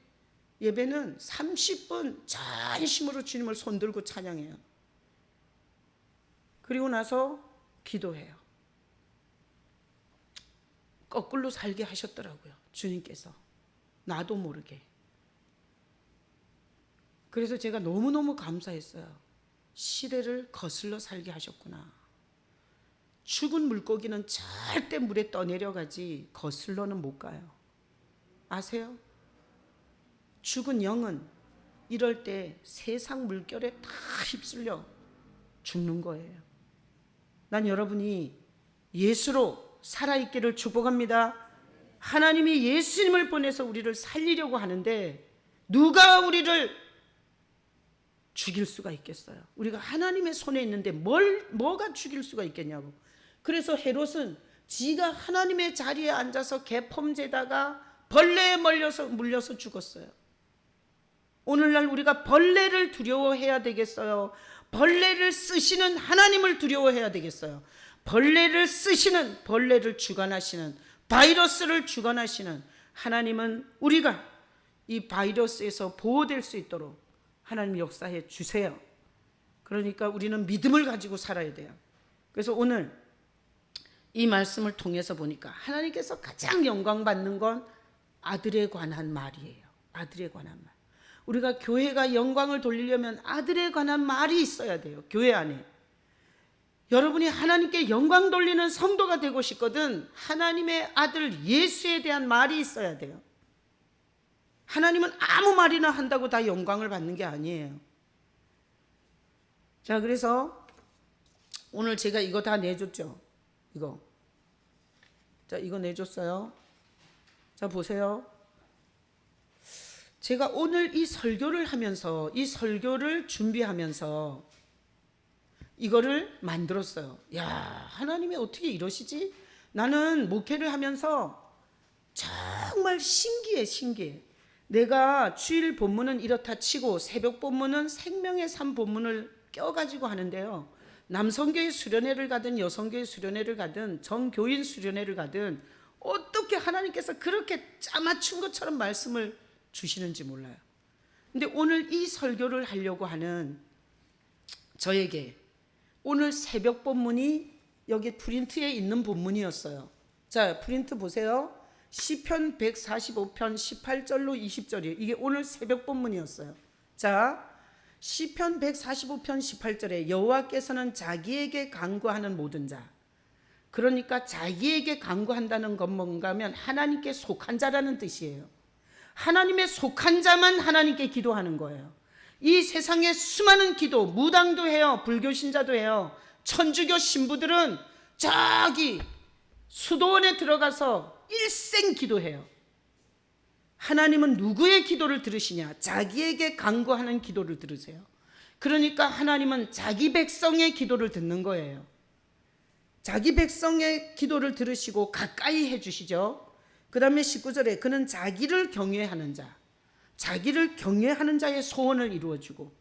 예배는 30분 전심으로 주님을 손들고 찬양해요. 그리고 나서 기도해요. 거꾸로 살게 하셨더라고요. 주님께서. 나도 모르게. 그래서 제가 너무너무 감사했어요. 시대를 거슬러 살게 하셨구나. 죽은 물고기는 절대 물에 떠내려가지 거슬러는 못 가요. 아세요? 죽은 영은 이럴 때 세상 물결에 다 휩쓸려 죽는 거예요. 난 여러분이 예수로 살아있기를 축복합니다. 하나님이 예수님을 보내서 우리를 살리려고 하는데 누가 우리를 죽일 수가 있겠어요? 우리가 하나님의 손에 있는데 뭐가 죽일 수가 있겠냐고. 그래서 헤롯은 지가 하나님의 자리에 앉아서 개펌재다가 벌레에 물려서 죽었어요. 오늘날 우리가 벌레를 두려워해야 되겠어요? 벌레를 쓰시는 하나님을 두려워해야 되겠어요? 벌레를 쓰시는, 벌레를 주관하시는, 바이러스를 주관하시는 하나님은 우리가 이 바이러스에서 보호될 수 있도록 하나님 역사해 주세요. 그러니까 우리는 믿음을 가지고 살아야 돼요. 그래서 오늘 이 말씀을 통해서 보니까 하나님께서 가장 영광 받는 건 아들에 관한 말이에요. 아들에 관한 말. 우리가 교회가 영광을 돌리려면 아들에 관한 말이 있어야 돼요. 교회 안에. 여러분이 하나님께 영광 돌리는 성도가 되고 싶거든 하나님의 아들 예수에 대한 말이 있어야 돼요. 하나님은 아무 말이나 한다고 다 영광을 받는 게 아니에요. 자, 그래서 오늘 제가 이거 다 내줬죠. 이거. 자, 이거 내줬어요. 자, 보세요. 제가 오늘 이 설교를 하면서, 이 설교를 준비하면서 이거를 만들었어요. 야, 하나님이 어떻게 이러시지? 나는 목회를 하면서 정말 신기해. 내가 주일 본문은 이렇다 치고 새벽 본문은 생명의 삶 본문을 껴가지고 하는데요. 남성교회 수련회를 가든 여성교회 수련회를 가든 정교인 수련회를 가든 어떻게 하나님께서 그렇게 짜맞춘 것처럼 말씀을 주시는지 몰라요. 근데 오늘 이 설교를 하려고 하는 저에게 오늘 새벽 본문이 여기 프린트에 있는 본문이었어요. 자, 프린트 보세요. 시편 145편 18절로 20절이에요. 이게 오늘 새벽 본문이었어요. 자, 시편 145편 18절에 여호와께서는 자기에게 간구하는 모든 자. 그러니까 자기에게 간구한다는 건 뭔가 하면 하나님께 속한 자라는 뜻이에요. 하나님의 속한 자만 하나님께 기도하는 거예요. 이 세상에 수많은 기도, 무당도 해요. 불교 신자도 해요. 천주교 신부들은 저기 수도원에 들어가서 일생 기도해요. 하나님은 누구의 기도를 들으시냐? 자기에게 간구하는 기도를 들으세요. 그러니까 하나님은 자기 백성의 기도를 듣는 거예요. 자기 백성의 기도를 들으시고 가까이 해주시죠. 그 다음에 19절에 그는 자기를 경외하는 자, 자기를 경외하는 자의 소원을 이루어주고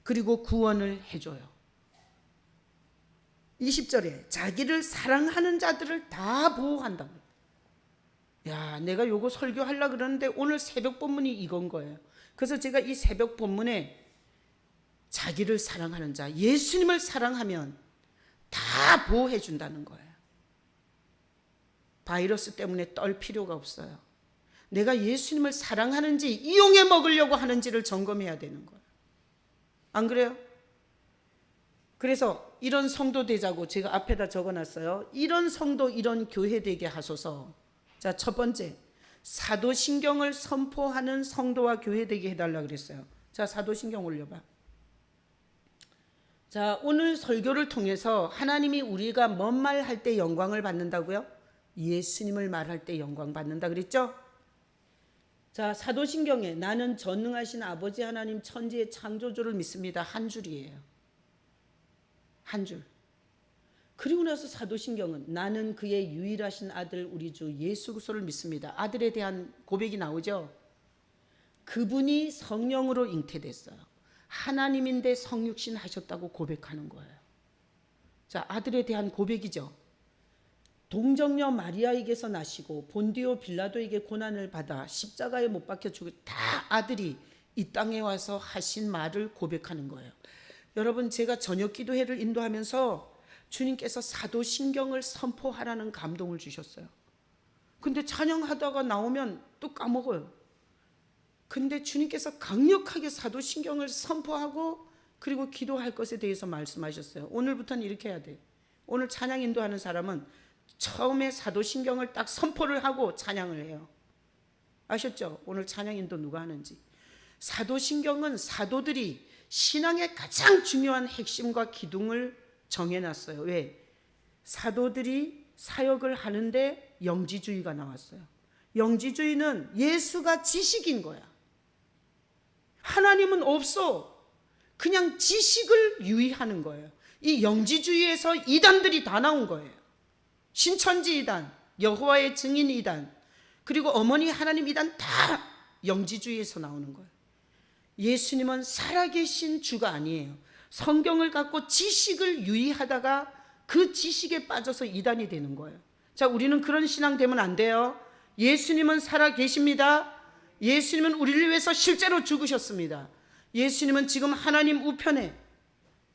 그리고 구원을 해줘요. 20절에 자기를 사랑하는 자들을 다 보호한다고. 야, 내가 요거 설교하려고 그러는데 오늘 새벽 본문이 이건 거예요. 그래서 제가 이 새벽 본문에 자기를 사랑하는 자, 예수님을 사랑하면 다 보호해 준다는 거예요. 바이러스 때문에 떨 필요가 없어요. 내가 예수님을 사랑하는지 이용해 먹으려고 하는지를 점검해야 되는 거예요. 안 그래요? 그래서 이런 성도 되자고 제가 앞에다 적어놨어요. 이런 성도, 이런 교회 되게 하소서. 자, 첫 번째, 사도신경을 선포하는 성도와 교회 되게 해달라 그랬어요. 자, 사도신경 올려봐. 자, 오늘 설교를 통해서 하나님이 우리가 뭔 말 할 때 영광을 받는다고요? 예수님을 말할 때 영광 받는다 그랬죠? 자, 사도신경에 나는 전능하신 아버지 하나님 천지의 창조주를 믿습니다. 한 줄이에요. 한 줄. 그리고 나서 사도신경은 나는 그의 유일하신 아들 우리 주 예수 그리스도를 믿습니다. 아들에 대한 고백이 나오죠. 그분이 성령으로 잉태됐어요. 하나님인데 성육신 하셨다고 고백하는 거예요. 자, 아들에 대한 고백이죠. 동정녀 마리아에게서 나시고 본디오 빌라도에게 고난을 받아 십자가에 못 박혀 죽을 다 아들이 이 땅에 와서 하신 말을 고백하는 거예요. 여러분, 제가 저녁 기도회를 인도하면서 주님께서 사도신경을 선포하라는 감동을 주셨어요. 근데 찬양하다가 나오면 또 까먹어요. 근데 주님께서 강력하게 사도신경을 선포하고 그리고 기도할 것에 대해서 말씀하셨어요. 오늘부터는 이렇게 해야 돼. 오늘 찬양 인도하는 사람은 처음에 사도신경을 딱 선포를 하고 찬양을 해요. 아셨죠? 오늘 찬양 인도 누가 하는지. 사도신경은 사도들이 신앙의 가장 중요한 핵심과 기둥을 정해놨어요. 왜? 사도들이 사역을 하는데 영지주의가 나왔어요. 영지주의는 예수가 지식인 거야. 하나님은 없어. 그냥 지식을 유의하는 거예요. 이 영지주의에서 이단들이 다 나온 거예요. 신천지 이단, 여호와의 증인 이단, 그리고 어머니 하나님 이단 다 영지주의에서 나오는 거예요. 예수님은 살아계신 주가 아니에요. 성경을 갖고 지식을 유의하다가 그 지식에 빠져서 이단이 되는 거예요. 자, 우리는 그런 신앙 되면 안 돼요. 예수님은 살아계십니다. 예수님은 우리를 위해서 실제로 죽으셨습니다. 예수님은 지금 하나님 우편에,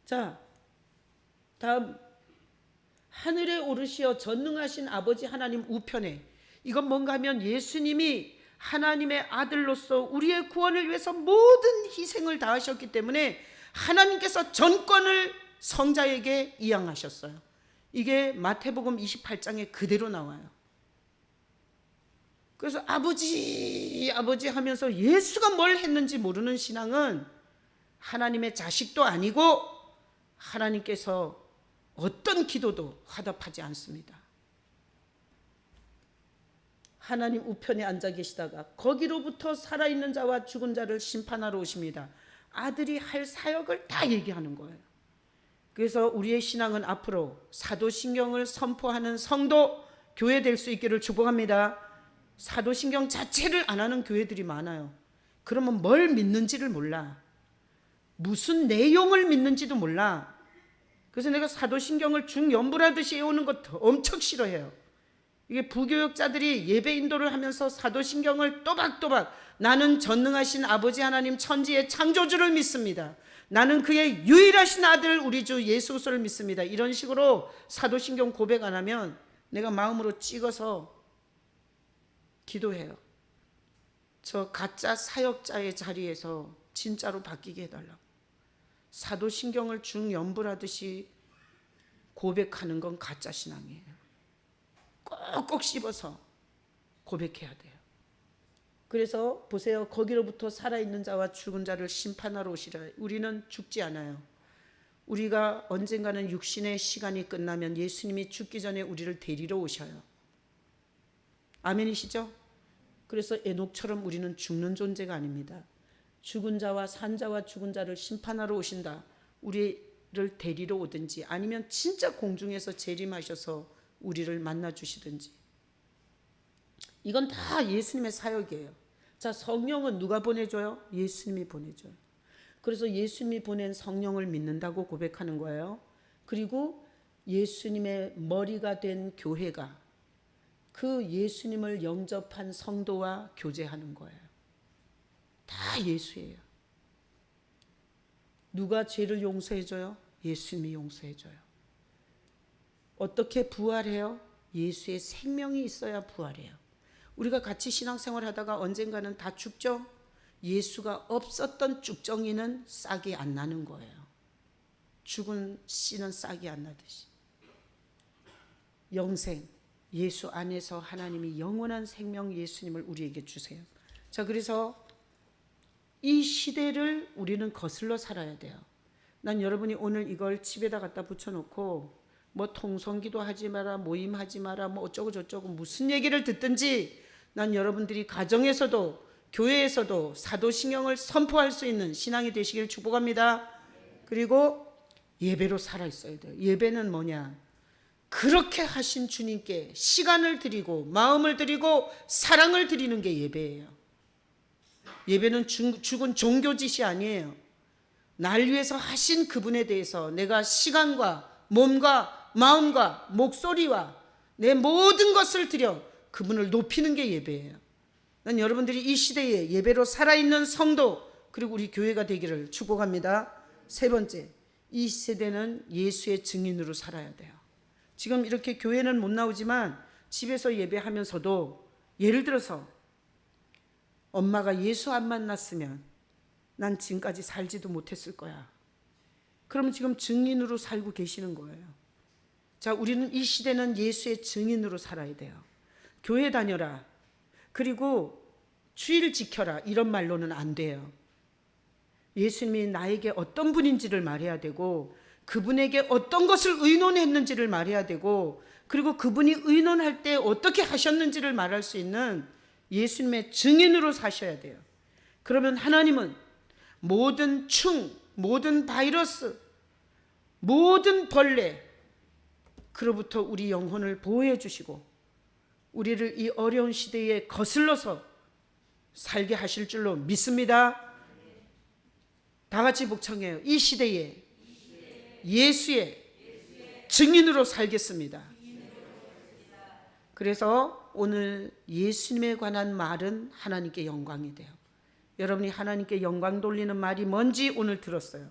자, 다음, 하늘에 오르시어 전능하신 아버지 하나님 우편에. 이건 뭔가 하면 예수님이 하나님의 아들로서 우리의 구원을 위해서 모든 희생을 다하셨기 때문에 하나님께서 전권을 성자에게 이양하셨어요. 이게 마태복음 28장에 그대로 나와요. 그래서 아버지 아버지 하면서 예수가 뭘 했는지 모르는 신앙은 하나님의 자식도 아니고 하나님께서 어떤 기도도 화답하지 않습니다. 하나님 우편에 앉아 계시다가 거기로부터 살아있는 자와 죽은 자를 심판하러 오십니다. 아들이 할 사역을 다 얘기하는 거예요. 그래서 우리의 신앙은 앞으로 사도신경을 선포하는 성도, 교회 될 수 있기를 축복합니다. 사도신경 자체를 안 하는 교회들이 많아요. 그러면 뭘 믿는지를 몰라. 무슨 내용을 믿는지도 몰라. 그래서 내가 사도신경을 중연부라듯이 해오는 것 엄청 싫어해요. 이게 부교역자들이 예배 인도를 하면서 사도신경을 또박또박 나는 전능하신 아버지 하나님 천지의 창조주를 믿습니다. 나는 그의 유일하신 아들 우리 주 예수 그리스도를 믿습니다. 이런 식으로 사도신경 고백 안 하면 내가 마음으로 찍어서 기도해요. 저 가짜 사역자의 자리에서 진짜로 바뀌게 해달라고. 사도신경을 중연부라듯이 고백하는 건 가짜 신앙이에요. 꼭꼭 씹어서 고백해야 돼요. 그래서 보세요. 거기로부터 살아있는 자와 죽은 자를 심판하러 오시라. 우리는 죽지 않아요. 우리가 언젠가는 육신의 시간이 끝나면 예수님이 죽기 전에 우리를 데리러 오셔요. 아멘이시죠? 그래서 에녹처럼 우리는 죽는 존재가 아닙니다. 죽은 자와 산 자와 죽은 자를 심판하러 오신다. 우리를 데리러 오든지 아니면 진짜 공중에서 재림하셔서 우리를 만나주시든지. 이건 다 예수님의 사역이에요. 자, 성령은 누가 보내줘요? 예수님이 보내줘요. 그래서 예수님이 보낸 성령을 믿는다고 고백하는 거예요. 그리고 예수님의 머리가 된 교회가 그 예수님을 영접한 성도와 교제하는 거예요. 다 예수예요. 누가 죄를 용서해줘요? 예수님이 용서해줘요. 어떻게 부활해요? 예수의 생명이 있어야 부활해요. 우리가 같이 신앙생활 하다가 언젠가는 다 죽죠? 예수가 없었던 쭉정이는 싹이 안 나는 거예요. 죽은 씨는 싹이 안 나듯이. 영생, 예수 안에서 하나님이 영원한 생명 예수님을 우리에게 주세요. 자, 그래서 이 시대를 우리는 거슬러 살아야 돼요. 난 여러분이 오늘 이걸 집에다 갖다 붙여놓고 뭐 통성기도 하지 마라, 모임하지 마라, 뭐 어쩌고 저쩌고 무슨 얘기를 듣든지 난 여러분들이 가정에서도 교회에서도 사도신경을 선포할 수 있는 신앙이 되시길 축복합니다. 그리고 예배로 살아있어야 돼요. 예배는 뭐냐? 그렇게 하신 주님께 시간을 드리고 마음을 드리고 사랑을 드리는 게 예배예요. 예배는 죽은 종교짓이 아니에요. 날 위해서 하신 그분에 대해서 내가 시간과 몸과 마음과 목소리와 내 모든 것을 드려 그분을 높이는 게 예배예요. 난 여러분들이 이 시대에 예배로 살아있는 성도 그리고 우리 교회가 되기를 축복합니다. 세 번째, 이 세대는 예수의 증인으로 살아야 돼요. 지금 이렇게 교회는 못 나오지만 집에서 예배하면서도 예를 들어서 엄마가 예수 안 만났으면 난 지금까지 살지도 못했을 거야. 그러면 지금 증인으로 살고 계시는 거예요. 자, 우리는 이 시대는 예수의 증인으로 살아야 돼요. 교회 다녀라, 그리고 주일 지켜라, 이런 말로는 안 돼요. 예수님이 나에게 어떤 분인지를 말해야 되고, 그분에게 어떤 것을 의논했는지를 말해야 되고, 그리고 그분이 의논할 때 어떻게 하셨는지를 말할 수 있는 예수님의 증인으로 사셔야 돼요. 그러면 하나님은 모든 충, 모든 바이러스, 모든 벌레, 그로부터 우리 영혼을 보호해 주시고 우리를 이 어려운 시대에 거슬러서 살게 하실 줄로 믿습니다. 다 같이 복창해요. 이 시대에 예수의 증인으로 살겠습니다. 그래서 오늘 예수님에 관한 말은 하나님께 영광이 돼요. 여러분이 하나님께 영광 돌리는 말이 뭔지 오늘 들었어요.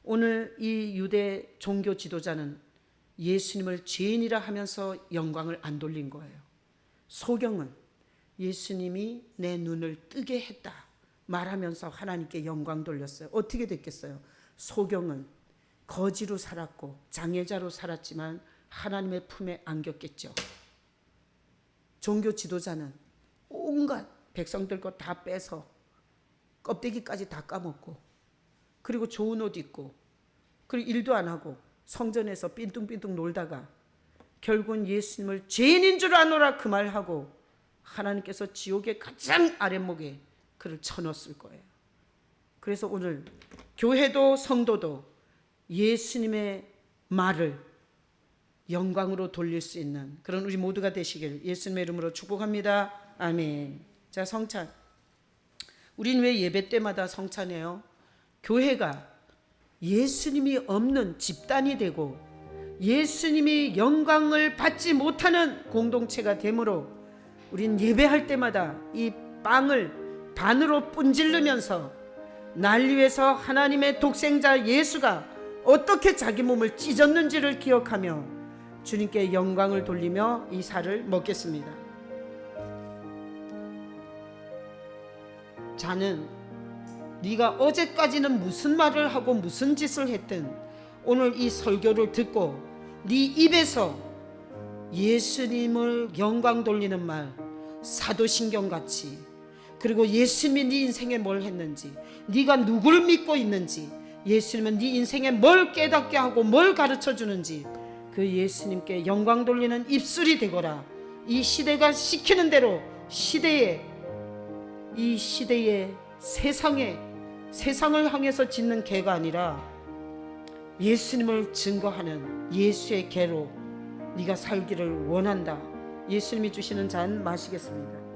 오늘 이 유대 종교 지도자는 예수님을 죄인이라 하면서 영광을 안 돌린 거예요. 소경은 예수님이 내 눈을 뜨게 했다 말하면서 하나님께 영광 돌렸어요. 어떻게 됐겠어요? 소경은 거지로 살았고 장애자로 살았지만 하나님의 품에 안겼겠죠. 종교 지도자는 온갖 백성들 것 다 빼서 껍데기까지 다 까먹고, 그리고 좋은 옷 입고, 그리고 일도 안 하고 성전에서 빈둥빈둥 놀다가 결국은 예수님을 죄인인 줄 아노라 그 말하고 하나님께서 지옥의 가장 아랫목에 그를 쳐넣었을 거예요. 그래서 오늘 교회도 성도도 예수님의 말을 영광으로 돌릴 수 있는 그런 우리 모두가 되시길 예수님의 이름으로 축복합니다. 아멘. 자, 성찬. 우린 왜 예배 때마다 성찬해요? 교회가 예수님이 없는 집단이 되고 예수님이 영광을 받지 못하는 공동체가 되므로 우린 예배할 때마다 이 빵을 반으로 분질르면서 날 위해서 하나님의 독생자 예수가 어떻게 자기 몸을 찢었는지를 기억하며 주님께 영광을 돌리며 이 살을 먹겠습니다. 자는 네가 어제까지는 무슨 말을 하고 무슨 짓을 했든 오늘 이 설교를 듣고 네 입에서 예수님을 영광 돌리는 말, 사도신경같이, 그리고 예수님이 네 인생에 뭘 했는지, 네가 누구를 믿고 있는지, 예수님은 네 인생에 뭘 깨닫게 하고 뭘 가르쳐 주는지 그 예수님께 영광 돌리는 입술이 되거라. 이 시대가 시키는 대로 이 시대의 세상을 향해서 짓는 개가 아니라 예수님을 증거하는 예수의 개로 네가 살기를 원한다. 예수님이 주시는 잔 마시겠습니다.